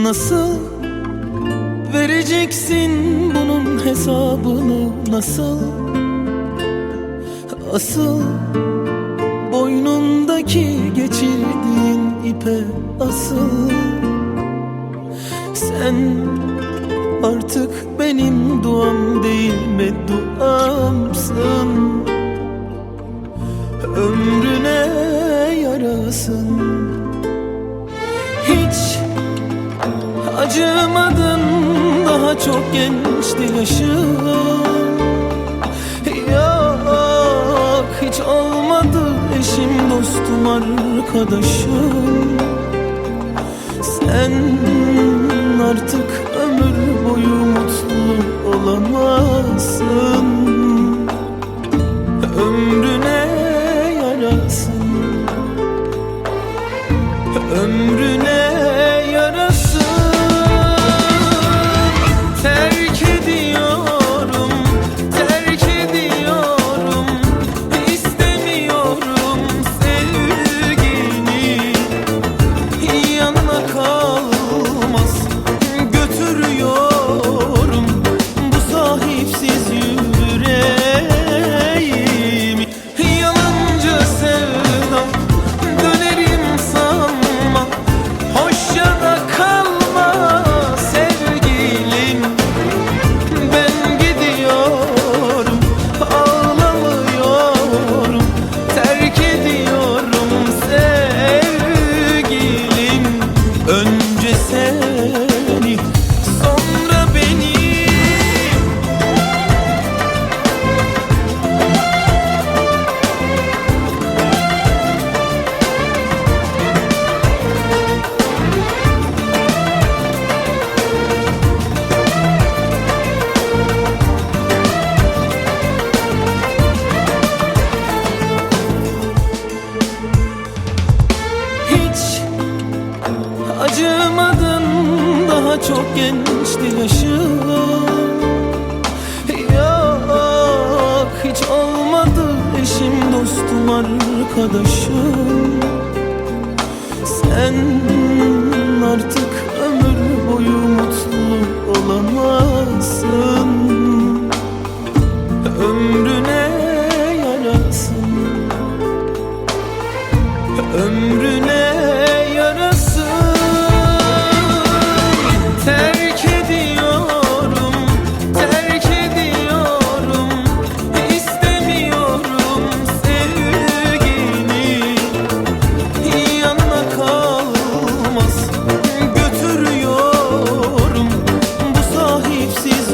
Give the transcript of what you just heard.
Nasıl vereceksin bunun hesabını, nasıl? Asıl boynundaki geçirdiğin ipe asıl. Sen artık benim duam değil bedduamsın. Ömrüne yarasın. Hiç acımadın, daha çok gençti yaşın. Yok, hiç olmadı eşim, dostum, arkadaşım. Sen artık ömür boyu mutlu olamazsın. Ömrüne yarasın. Ömrüne yarasın. Terk ediyorum, terk ediyorum. İstemiyorum sevgini. Yanına kalmaz götürüyorum bu sahipsiz yüreğimi. Yalancı sevdam, dönerim sanma. Hoşça da kalma sevgilim. Ben gidiyorum, ağlamıyorum. Terk ediyorum sevgilim. Önce seni, sonra beni. Hiç acımadın, daha çok gençti yaşın. Yok, hiç olmadı eşim, dostum, arkadaşım. Sen artık ömür boyu mutlu olamazsın. Ömrüne yarasın. Ömrüne yarasın. Terk ediyorum, terk ediyorum. İstemiyorum sevgini. Yanına kalmaz götürüyorum bu sahipsiz